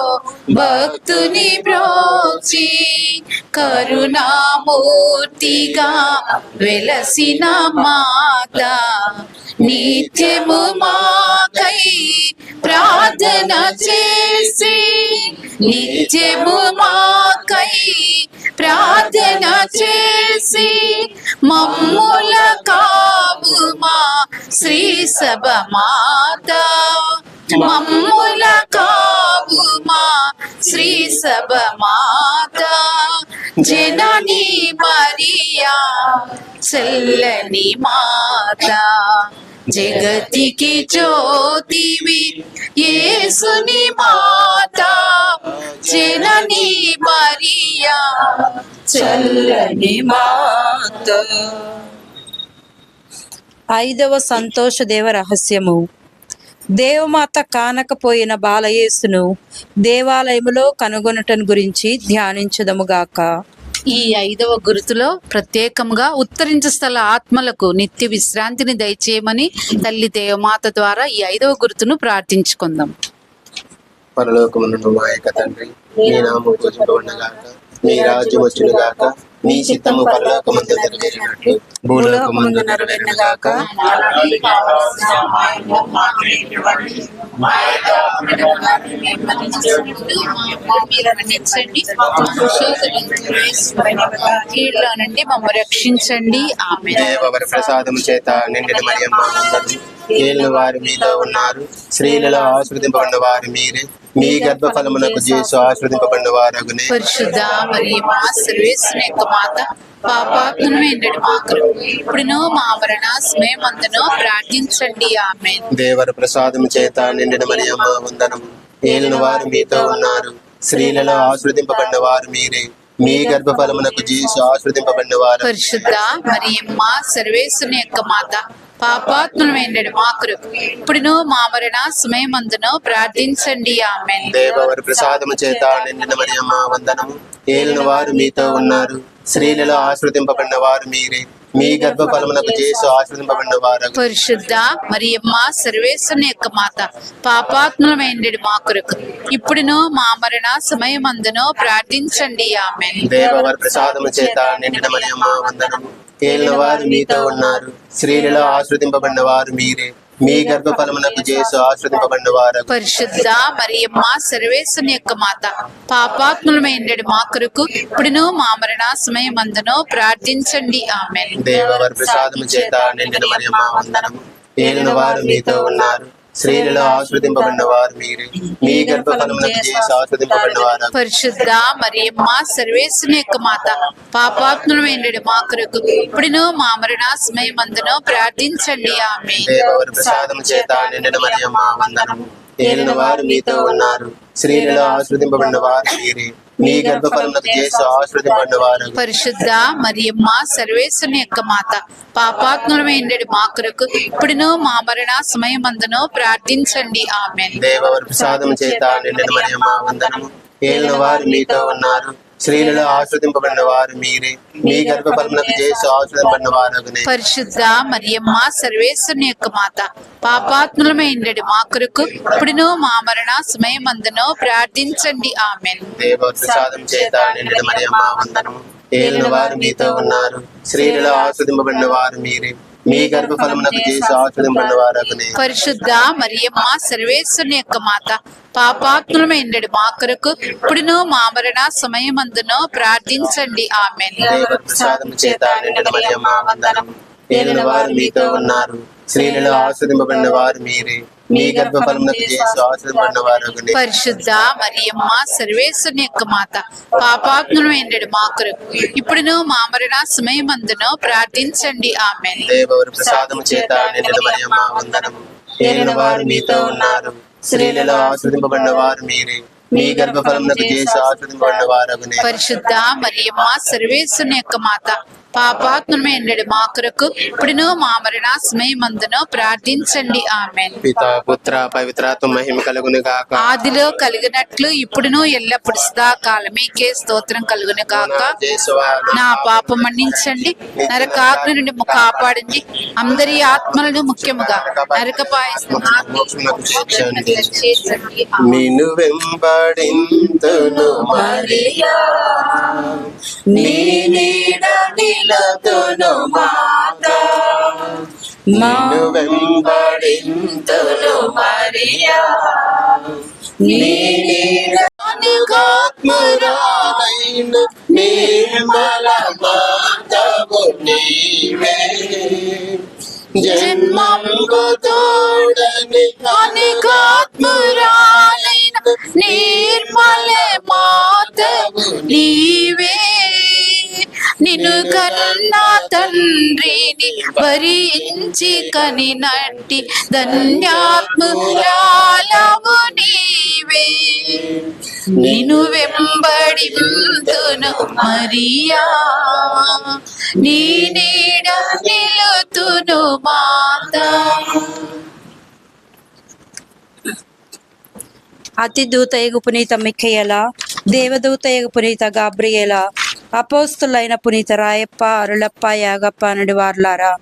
భక్తుని బ్రోచి కరుణామూర్తిగా వెలసిన మాత. నిత్యము మాకై ప్రార్థన చేసి, నిత్యము మాకై ప్రార్థన చేసి, మమ్ముల కావుమా శ్రీ సభ మాత. మమ్ముల కావుమా శ్రీ సభ మాత. జనని మరియా చల్లని మాత, జగతికి జ్యోతివి యేసుని మాత. జనని మరియా చల్లని మాత. ఐదవ సంతోష దేవ రహస్యము. దేవమాత కానకపోయిన బాలయేసును దేవాలయములో కనుగొనటం గురించి ధ్యానించదముగాక. ఈ 5వ గురుతులో ప్రత్యేకముగా ఉత్తరించు స్థల ఆత్మలకు నిత్య విశ్రాంతిని దయచేయమని తల్లి దేవమాత ద్వారా ఈ 5వ గురుతును ప్రార్థించుకుందాం. పరలోకమును మా యొక్క తండ్రి, నీ నామము పూజింపబడునుగాక, నీ రాజ్యం వచ్చునుగాక, నీ చిత్తము పరలోకమందు నెరవేరినట్లు భూలోకమందు నెరవేరునుగాక. కీడులో నుండి మమ్మ రక్షించండి. ఆమేన్. దేవవర ప్రసాదము చేత నిండిన మరియమ్మ వందనము. ఏలిన వారు మీతో ఉన్నారు. స్త్రీలలో ఆశీర్వదింపబడిన వారు మీరే. మీ గర్భఫలమునకు యేసు ఆశీర్వదింపబడిన వారగునే. పరిశుద్ధ మరియమ్మ సర్వేశ్వరుని యొక్క మాత పాపాత్మను ఎండడు మా కొరకు ఇప్పుడును మా మరణ సమయమందును ప్రార్థించండి. ఆమేన్. దేవర ప్రసాదము చేత నిండిన మరియమ్మ వందనము. ఏలిన వారు మీతో ఉన్నారు. స్త్రీలలో ఆశీర్వదింపబడిన వారు మీరే. మీ గర్భఫలమునకు యేసు ఆశీర్వదింపబడిన వారు. పరిశుద్ధ మరియమ్మ సర్వేశ్వరుని యొక్క మాత పాపాత్మను ఎండడు మా కొరకు ఇప్పుడును మా మరణ సమయమందును ప్రార్థించండి. ఆమేన్. దేవర ప్రసాదము చేత నిండిన మరియమ్మ వందనము. ఏలిన వారు మీతో ఉన్నారు. స్త్రీలలో ఆశీర్వదింపబడిన వారు మీరే. మీ గర్భఫలమునకు యేసు ఆశీర్వదింపబడిన వారు. పరిశుద్ధ మరియమ్మ సర్వేశ్వరుని యొక్క మాత పాపాత్మను ఎండడు మా కొరకు ఇప్పుడును మా మరణ సమయమందును ప్రార్థించండి. ఆమేన్. దేవర ప్రసాదము చేత నిండిన మరియమ్మ వందనము. ఏలిన వారు మీతో ఉన్నారు. స్త్రీలలో ఆశీర్వదింపబడిన వారు మీరే. మీ గర్భఫలమునకు యేసు ఆశీర్వదింపబడిన వారు. పరిశుద్ధ మరియమ్మ సర్వేశ్వరుని యొక్క మాత పాపాత్ములు ఎండడు మా కొరకు ఇప్పుడును మా మరణ సమయమందును ప్రార్థించండి. ఆమేన్. దేవర ప్రసాదము చేత నిండిన మరియమ్మ వందనము. ఏలిన వారు మీతో ఉన్నారు. స్త్రీలలో ఆశీర్వదింపబడిన వారు మీరే. మీ గర్భఫలమునకు యేసు ఆశీర్వదింపబడిన వారు. పరిశుద్ధ మరియమ్మ సర్వేశ్వరుని యొక్క మాత పాపాత్ములు ఎండడు మా కొరకు ఇప్పుడును మా మరణ సమయమందును ప్రార్థించండి. ఆమేన్. దేవర ప్రసాదము చేత నిండిన మరియమ్మ వందనము. ఏలిన వారు మీతో ఉన్నారు. స్త్రీలలో ఆశీర్వదింపబడిన వారు మీరే. మీ గర్భఫలమునకు యేసు ఆశీర్వదింపబడిన వారు. పరిశుద్ధ మరియమ్మ సర్వేశ్వరుని యొక్క మాత పాపాత్ములు ఎండడు మా కొరకు ఇప్పుడును మా మరణ సమయమందును ప్రార్థించండి. ఆమేన్. దేవర ప్రసాదము చేత నిండిన మరియమ్మ వందనము. ఏలిన వారు మీతో ఉన్నారు. స్త్రీలలో ఆశీర్వదింపబడిన వారు మీరే. మీ గర్భఫలమునకు యేసు ఆశీర్వదింపబడిన వారు. పరిశుద్ధ మరియమ్మ సర్వేశ్వరుని యొక్క మాత పాపాత్ములు ఎండడు మా కొరకు ఇప్పుడును మా మరణ సమయమందును ప్రార్థించండి. ఆమేన్. దేవర ప్రసాదం చేత నిండిన మరియమ్మ వందనము. ఏలిన వారు మీతో ఉన్నారు. స్త్రీలలో ఆశీర్వదింపబడిన వారు మీరే. మీ గర్భఫలమునకు యేసు ఆశీర్వదింపబడిన వారు. పరిశుద్ధ మరియమ్మ సర్వేశ్వరుని యొక్క మాత పాపాత్ములు ఎండడు మా కొరకు ఇప్పుడును మా మరణ సమయమందును ప్రార్థించండి. ఆమేన్. దేవర ప్రసాదం చేత నిండిన మరియమ్మ వందనము. ఏలిన వారు మీతో ఉన్నారు. స్త్రీలలో ఆశీర్వదింపబడిన వారు మీరే. మీ గర్భఫలమునకు యేసు ఆశీర్వదింపబడిన వారు. పరిశుద్ధ మరియమ్మ సర్వేశ్వరుని యొక్క మాత పాపాత్ములు ఎండడు మా కొరకు ఇప్పుడును మా మరణ సమయమందును ప్రార్థించండి. ఆమేన్. దేవర ప్రసాదము చేత నిండిన మరియమ్మ వందనము. ఏలిన వారు మీతో ఉన్నారు. స్త్రీలలో ఆశీర్వదింపబడిన వారు మీరే. మీ గర్భఫలమునకు యేసు ఆశీర్వదింపబడిన వారు. పరిశుద్ధ మరియమ్మ సర్వేశ్వరుని యొక్క మాత పాపాత్ములు ఎండడు మా కొరకు ఇప్పుడును మా మరణ సమయమందును ప్రార్థించండి. ఆమేన్. పితా పుత్ర పవిత్రాత్మ మహిమ కలుగును గాక. ఆదిలో కలిగినట్లు ఇప్పుడును ఎల్లప్పుడు సదాకాలం మీకే స్తోత్రం కలుగును గాక. నా పాపం మన్నించండి, నరకాగ్ని నుండి కాపాడండి, అందరి ఆత్మలను ముఖ్యముగా మోక్షమునకు చేర్చండి. నిన్ను వెంబడింతును మరియా, నీ నీడ నిలతును మాతా. నిన్ను వెంబడింతును మరియా, నీ నీడ ఆత్మరాలైన నిర్మల మాతవు నీవే. జన్మంబు తోడని అనికాత్మురాలైన నిర్మల మాతవు నీవే. నిన్ను కన్నా తండ్రిని భరించి కనినట్టి ధన్యాత్మురాలవు నీవే. నిన్ను వెంబడింతును మరియా, నీ నీడ నిలుతును మాతా. అతిదూత ఎగు పునీత మిఖేయల, దేవదూత ఎగు పునీత గాబ్రియేల, అపోస్తులైన పునీత రాయప్ప, అరుళప్ప, యాగప్ప అనడి వార్లారా,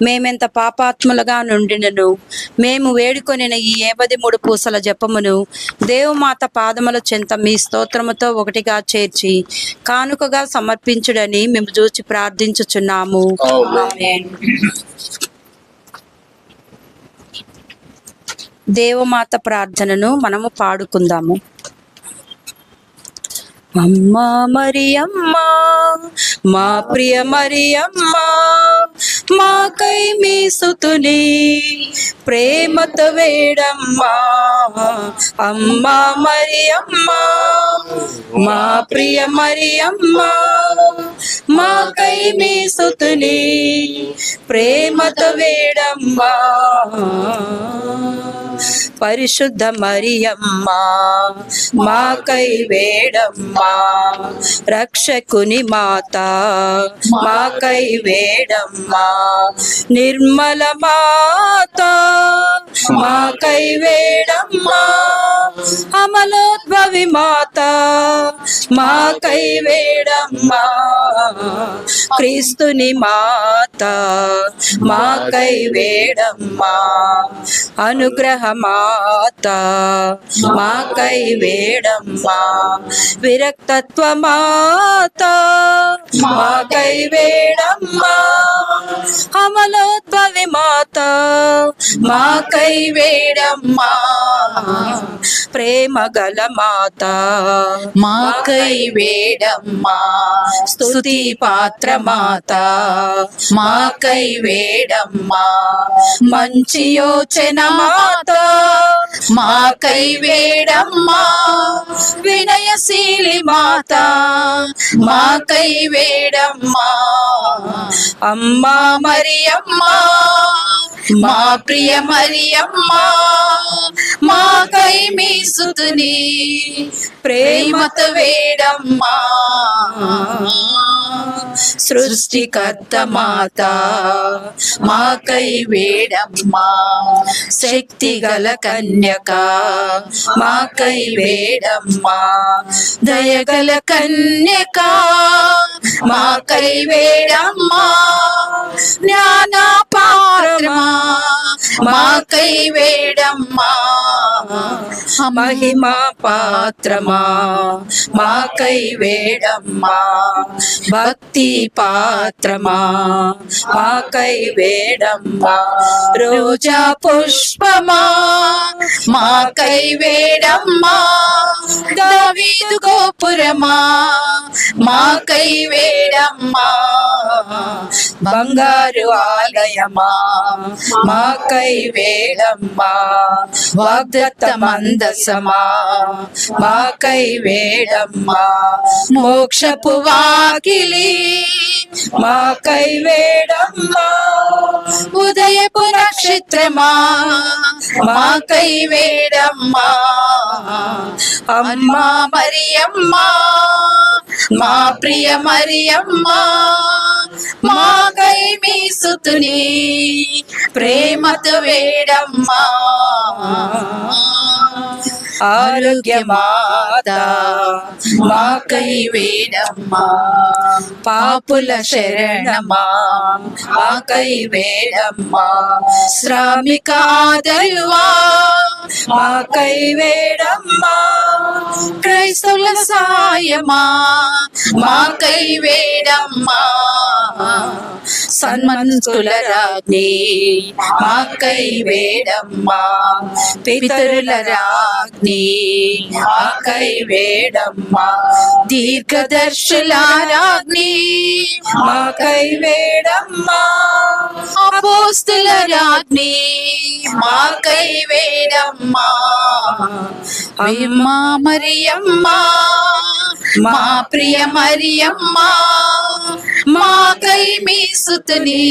మేమెంత పాపాత్ములుగా నుండినను మేము వేడుకొనిన ఈ 83 పూసల జపమును దేవమాత పాదముల చెంత మీ స్తోత్రముతో ఒకటిగా చేర్చి కానుకగా సమర్పించుడని మేము చూచి ప్రార్థించుచున్నాము. దేవమాత ప్రార్థనను మనము పాడుకుందాము. అమ్మా మరియమ్మ, మా ప్రియ మరియమ్మ, మాకై మీ సుతుని ప్రేమతో వేడమ్మా అమ్మా మరియమ్మ మా ప్రియ మరియమ్మ మాకై మీ సుతుని ప్రేమతో వేడమ్మా పరిశుద్ధ మరియమ్మ మాకై వేడమ్మా రక్షకుని మాత మాకై వేడమ్మా నిర్మల మాత మాకై వేడమ్మా అమలోద్భవి మాత మాకై వేడమ్మా క్రీస్తుని మాత మాకై వేడమ్మా అనుగ్రహ మాత మాకై వేడమ్మా విరక్తత్వ మాత మాకై వేడమ్మా అమలోద్భవి మాత మాకై వేడమ్మా ప్రేమ గల మాత మాకై వేడమ్మా స్తుతి పాత్ర మాత మాకై వేడమ్మా మంచి యోచన మాత మాకై వేడమ్మా వినయశీలి మాత మాకై వేడమ్మా అమ్మా మరియమ్మ మా ప్రియ మరియమ్మ మాకై మీ సుతుని ప్రేమతో వేడమ్మా సృష్టికర్త మాత మాకై వేడమ్మా శక్తి గల కన్యక మాకై వేడమ్మా దయగల కన్యక మాకై వేడమ్మా జ్ఞాన పాత్రమా మాకై వేడమ్మా మహిమా పాత్రమా మాకై వేడమ్మా భక్తి పాత్రమా మాకై వేడమ్మా రోజా పుష్పమా మాకై వేడమ్మా దావీదు గోపురమా మాకై వేడమ్మా బంగారు ఆలయమా మాకై వేడమ్మా వాగ్దత్త మందసమా మాకై వేడమ్మా మోక్షపు వాకిలి మాకై వేడమ్మా ఉదయపు నక్షత్రమా మాకై వేడమ్మా అమ్మా మరియమ్మ మా ప్రియ మరియమ్మ మాకై మీ సుతుని ప్రేమతో వేడమ్మా ఆరోగ్య మాత మాకై వేడమ్మా పాపుల శరణమా మాకై వేడమ్మా శ్రామిక దైవా మాకై వేడమ్మా క్రైస్తవుల సాయమా మాకై వేడమ్మా సన్మంతుల రాజ్ఞి మాకై వేడమ్మా పితరుల రాజ్ఞి మాకై వేడమ్మా దీర్ఘదర్శుల రాజ్ఞి మాకై వేడమ్మా అపోస్తుల రాజ్ఞి మాకై వేడమ్మా అమ్మా మరియమ్మ మా ప్రియ మరియమ్మ మాకై మీ సుతుని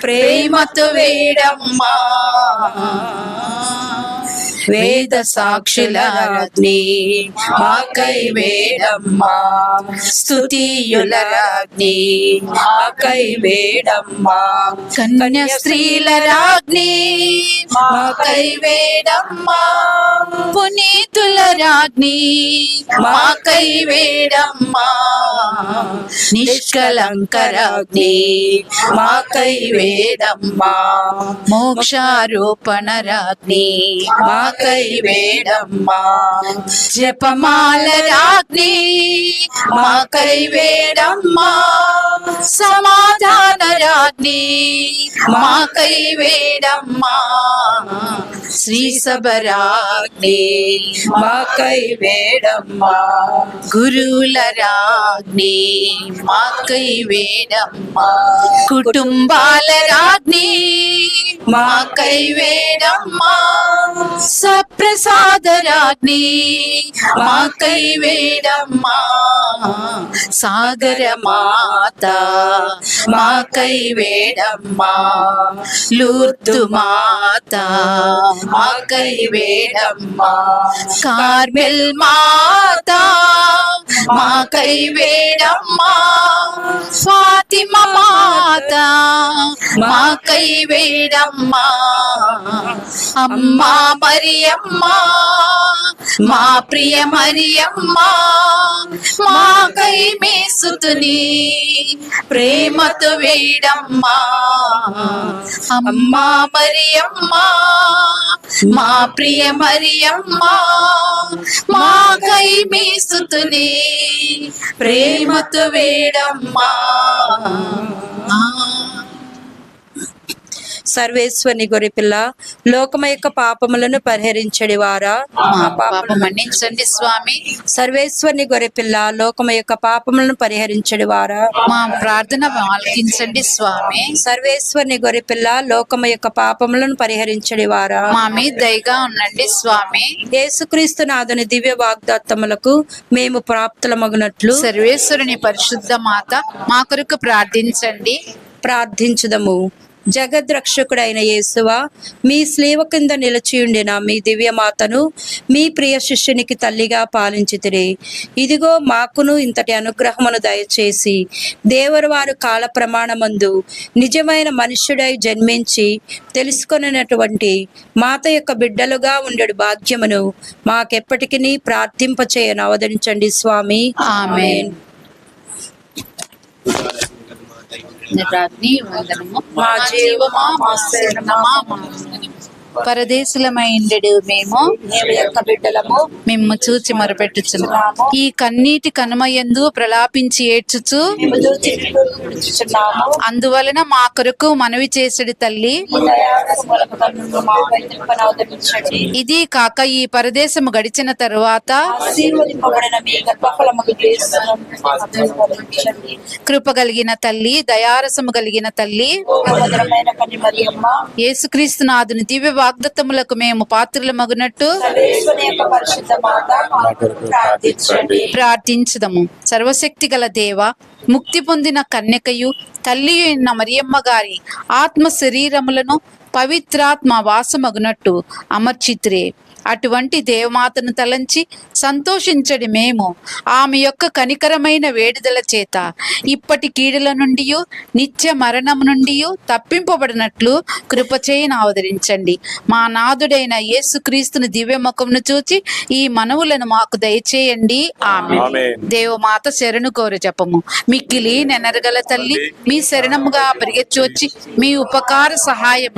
ప్రేమతో వేడమ్మా వేద సాక్షుల రాజ్ఞి మాకై వేడమ్మా స్తుతియుల రాజ్ఞి మాకై వేడమ్మా కన్య స్త్రీల రాజ్ఞి మాకై వేడమ్మా పునీతుల రాజ్ఞి మాకై వేడమ్మా నిష్కలంక రాజ్ఞి మాకై వేడమ్మా మోక్షారోపణ రాజ్ఞి మాకై వేడమ్మా జపమాల రాజ్ఞి మాకై వేడమ్మా సమాధాన రాజ్ఞి మాకై వేడమ్మా శ్రీ సబరాగ్ని మాకై వేడమ్మా గురువుల రాజ్ఞి మాకై వేడమ్మా కుటుంబాల రాజ్ఞి మాకై వేడమ్మా సప్రసాద రాజ్ఞి మాకై వేడమ్మా సాగర మాత మాకై వేడమ్మా లూర్దు మాత మాకై వేడమ్మా కార్మెల్ మాత మాకై వేడమ్మా ఫాతిమా మాత మాకై వేడమ్మా అమ్మా మరియమ్మా మా ప్రియ మరియమ్మా మాకై మీ సుతుని ప్రేమతో వేడమ్మా అమ్మా మరియమ్మా మా ప్రియ మరియమ్మా మాకై మీ సుతుని ప్రేమతో వేడమ్మా. సర్వేశ్వని గొర్రెపిల్ల లోకమ యొక్క పాపములను పరిహరించడి వారా మా పాపం మన్నించండి స్వామి. సర్వేశ్వని గొర్రెపిల్ల లోకమ యొక్క పాపములను పరిహరించడి వారా మా ప్రార్థన ఆలకించండి స్వామి. సర్వేశ్వని గొర్రెపిల్ల లోకమ యొక్క పాపములను పరిహరించడి వారా మా మీద దయగా ఉండండి స్వామి. యేసుక్రీస్తు నాథుని దివ్య వాగ్దాత్తములకు మేము ప్రాప్తులమగునట్లు సర్వేశ్వరుని పరిశుద్ధ మాత మా కొరకు ప్రార్థించండి. ప్రార్థించుదము. జగద్రక్షకుడైన యేసువా, మీ స్లీవ కింద నిలిచియుండిన మీ దివ్యమాతను మీ ప్రియ శిష్యునికి తల్లిగా పాలించితిరి. ఇదిగో మాకును ఇంతటి అనుగ్రహమును దయచేసి దేవరు వారు కాల ప్రమాణమందు నిజమైన మనుష్యుడై జన్మించి తెలుసుకొనినటువంటి మాత యొక్క బిడ్డలుగా ఉండడు భాగ్యమును మాకెప్పటికీ ప్రార్థింపచేయను అవతరించండి స్వామి. ఆమేన్. రాజ్ఞి వందనము. మా జీవమా మా శరణమా మా పరదేశులమైండెడు మేము దేవుని యొక్క బిడ్డలము మిమ్ము చూచి మొరపెట్టుచున్నాము. ఈ కన్నీటి కనుమయందు ప్రలాపించి ఏడ్చుచు మేము చూచి విడుచుచున్నాము. అందువలన మా కొరకు మనవి చేసడి తల్లి. దయారసములకు తన్నులు మాపై తిప్పని అవతరించండి. ఇది కాక ఈ పరదేశము గడిచిన తరువాత ఆశీర్వదింపబడిన మీ గర్భఫలముకు యేసును ఆశీర్వదించండి. కృప కలిగిన తల్లి, దయారసము కలిగిన తల్లి, భద్రమైన కన్య మరియమ్మ, యేసుక్రీస్తు నాథుని దివ్య వాగ్దత్తములకు మేము పాత్రల మగునట్టు సర్వేశ్వరుని యొక్క పరిశుద్ధ మాత మా కొరకు ప్రార్థించండి. ప్రార్థించుదము. సర్వశక్తి గల దేవ, ముక్తి పొందిన కన్యకయు తల్లి అయిన మరియమ్మ గారి ఆత్మ శరీరములను పవిత్రాత్మ వాసమగునట్టు అమర్చిత్రే. అటువంటి దేవమాతను తలంచి సంతోషించడి మేము ఆమె యొక్క కనికరమైన వేడుదల చేత ఇప్పటి కీడుల నుండి నిత్య మరణం నుండి తప్పింపబడినట్లు కృపచేయను అవతరించండి. మా నాథుడైన యేసుక్రీస్తుని దివ్య ముఖమును చూచి ఈ మనవులను మాకు దయచేయండి. ఆమె దేవమాత శరణు కోరు జపము. మిక్కిలి నెనరగల తల్లి, మీ శరణముగా పరిగెత్తి వచ్చి మీ ఉపకార సహాయం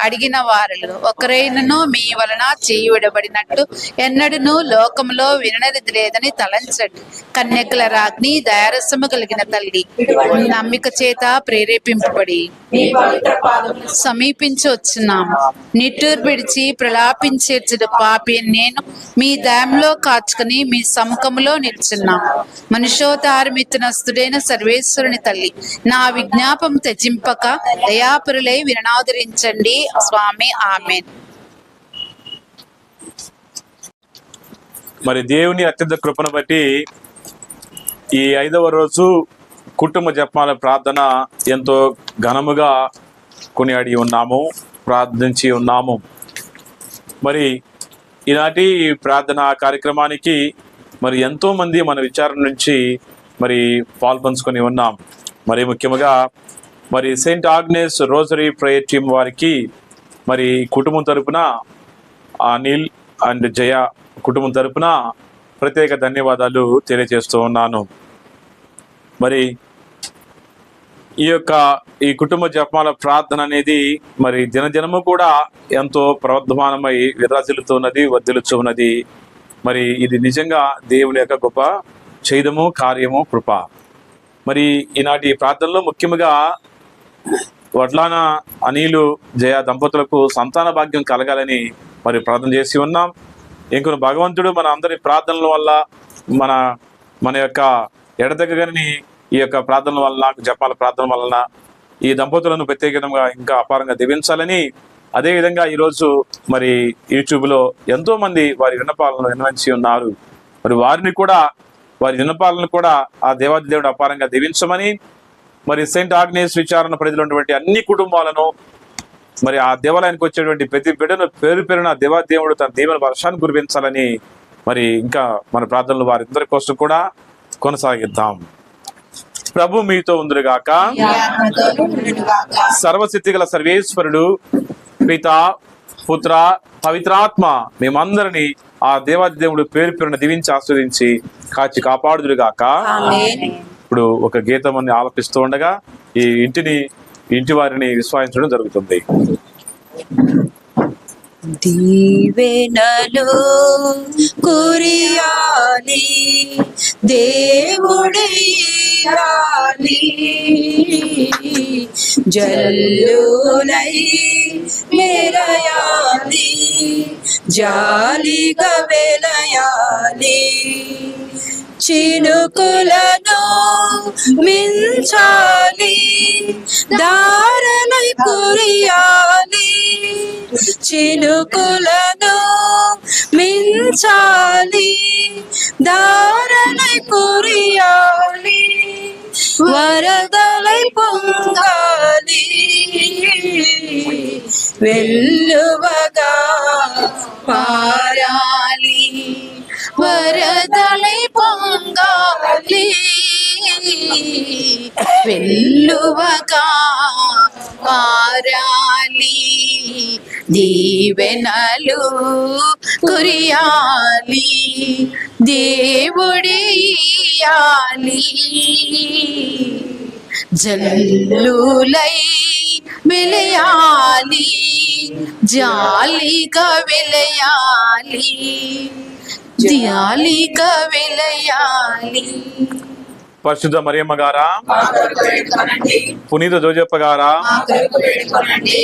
అడిగిన వారిలో ఒకరైనను మీ వలన చేయుడబడినట్టు ఎన్నడూను లోకములో విననిది లేదని తలంచండి. కన్యకుల రాజ్ఞి, దయారసము కలిగిన తల్లి, నమ్మిక చేత ప్రేరేపింపబడి సమీపించి వచ్చున్నాము. నిట్టూరు విడిచి ప్రలాపించేచుడు పాపి నేను మీ దయంలో కాచుకుని మీ సముఖములో నిల్చున్నాము. మనుషోతారమిత్తునస్తుడైన సర్వేశ్వరుని తల్లి, నా విజ్ఞాపం త్యజింపక దయాపురులై విననాదరించండి స్వామి. ఆమెన్. మరి దేవుని అత్యంత కృపను బట్టి ఈ 5వ రోజు కుటుంబ జపమాల ప్రార్థన ఎంతో ఘనముగా కొనియాడి ఉన్నాము, ప్రార్థించి ఉన్నాము. మరి ఈనాటి ప్రార్థన కార్యక్రమానికి మరి ఎంతోమంది మన విచారణ నుంచి మరి పాల్పంచుకొని ఉన్నాం. మరి ముఖ్యంగా మరి Saint Agnes rosary prayer team వారికి మరి కుటుంబం తరపున అనిల్ అండ్ జయ కుటుంబం తరపున ప్రత్యేక ధన్యవాదాలు తెలియజేస్తూ ఉన్నాను. మరి ఈ కుటుంబ జపమాల ప్రార్థన అనేది మరి దినదినము కూడా ఎంతో ప్రవర్ధమానమై విరాజిల్లుతున్నది, వర్ధిల్లుచున్నది. మరి ఇది నిజంగా దేవుని యొక్క గొప్ప చేయడము, కార్యము, కృప. మరి ఈనాటి ప్రార్థనలో ముఖ్యంగా వడ్లాన అనిలు జయ దంపతులకు సంతాన భాగ్యం కలగాలని మరి ప్రార్థన చేసి ఉన్నాం. ఇంకొక భగవంతుడు మన అందరి ప్రార్థనల వల్ల మన యొక్క ఎడతెగని ఈ యొక్క ప్రార్థనల వల్ల, జపాల ప్రార్థన వలన ఈ దంపతులను ప్రత్యేకంగా ఇంకా అపారంగా దీవించాలని, అదేవిధంగా ఈరోజు మరి యూట్యూబ్లో ఎంతో మంది వారి విన్నపాలను విన్నవించి ఉన్నారు. మరి వారి విన్నపాలను కూడా ఆ దేవాది దేవుడు అపారంగా దీవించమని, మరి సెయింట్ ఆగ్నేస్ విచారణ పరిధిలో ఉన్నటువంటి అన్ని కుటుంబాలను, మరి ఆ దేవాలయానికి వచ్చేటువంటి ప్రతి బిడ్డను పేరు పేరున దేవాది దేవుడు తన దీవెన వర్షాన్ని కురిపించాలని మరి ఇంకా మన ప్రార్థనలు వారందరి కోసం కూడా కొనసాగిద్దాం. ప్రభు మీతో ఉందురుగాక. సర్వశక్తి గల సర్వేశ్వరుడు పిత, పుత్ర, పవిత్రాత్మ మేమందరినీ ఆ దేవాది దేవుడు పేరు పేరున దీవించి ఆస్వాదించి కాచి కాపాడుదురుగాక. ఇప్పుడు ఒక గీతమని ఆలపిస్తూ ఉండగా ఈ ఇంటి వారిని విశ్వాసించడం జరుగుతుంది. దీవెనలు కురియాలి దేవుడేయాలి, జల్లులై మెరయాలి, జాలిగా వెలయాలి, చినుకులను మించాలి, దారలై కురియాలి, చినుకులను మించాలి, దారలై కురియాలి, వరదలై పొంగాలి, వెల్లువగా పారాలి, వరదలై పొంగాలి, వెల్లువగా పారాలి, దీవెనలు కురియాలి, దేవుడియాలి, జల్లులై వెలయాలి, జాలిగా వెలయాలి, జాలిగా వెలయాలి. పరిశుద్ధ మరియమ్మ గారా, పునీత జోజప్ప గారా,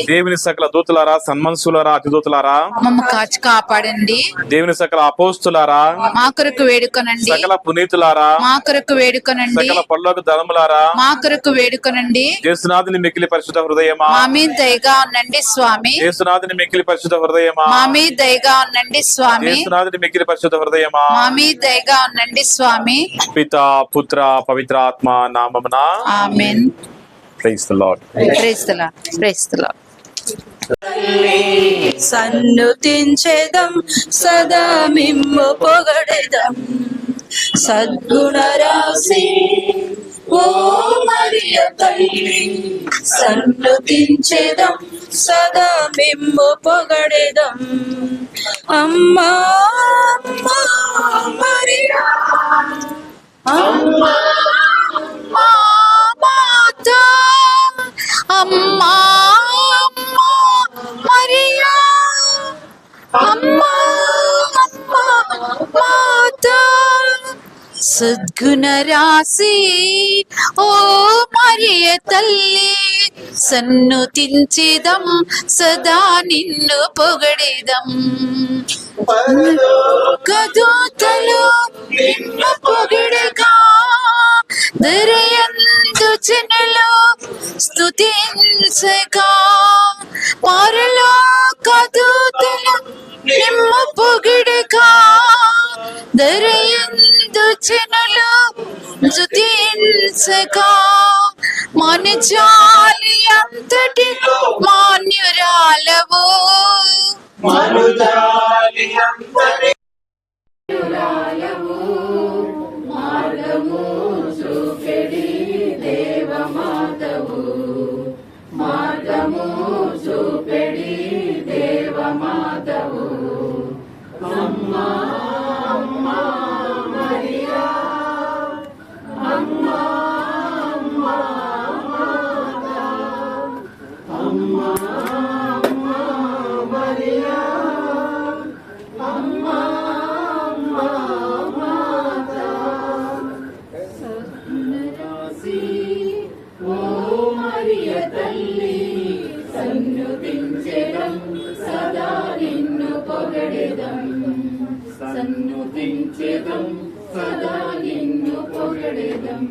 దేవుని సకల దూతులారా, సన్మనసులారా, అతిదూతులారా, మమ్మ కాచి కాపాడండి. దేవుని సకల అపోస్తులారా, మా కొరకు వేడుకొనండి. సకల పునీతులారా, మా కొరకు వేడుకొనండి. సకల పరలోక ధనములారా, మా కొరకు వేడుకొనండి. యేసునాథుని మిక్కిలి పరిశుద్ధ హృదయమా, మా మీద దయగా ఉండండి స్వామి. యేసునాథుని మిక్కిలి పరిశుద్ధ హృదయమా, మా మీద దయగా ఉండండి స్వామి. యేసునాథుని మిక్కిలి పరిశుద్ధ హృదయమా, మా మీద దయగా ఉండండి స్వామి. పిత, పుత్ర, పవిత్ర ఆత్మ నామమున amen. Praise the lord. Praise the lord. Praise the lord. సన్నుతించెదం సదా మిమ్ము పొగడెదం, సద్గుణ రాశి ఓ మరియ తల్లి, సన్నుతించెదం సదా మిమ్ము పొగడెదం, అమ్మా అమ్మా మరియా, అమ్మా అమ్మా మాతా, అమ్మా అమ్మా మరియా, అమ్మా అమ్మా మాతా, సద్గుణ రాశి ఓ మరియ తల్లి, సన్నుతించెదం సదా నిన్ను పొగడెదం, గదూతలు నిన్ను పొగడగా, దరయందు జనులు స్తుతించగా, పరలోక దూతలు నిన్ను పొగడగా, దరయందు జనులు స్తుతించగా, మనుజాలి అంతటి మాన్యురాలవు, మనుజాలి అంతటి మార్గము చూపెడి దేవమాతవు, మార్గము చూపెడి దేవమాతవు, అమ్మా అమ్మా మరియా, అమ్మా అమ్మా మాతా, అమ్మా అమ్మా మరియా, అమ్మా సన్నుతించెదం సదా నిన్ను పొగడెదం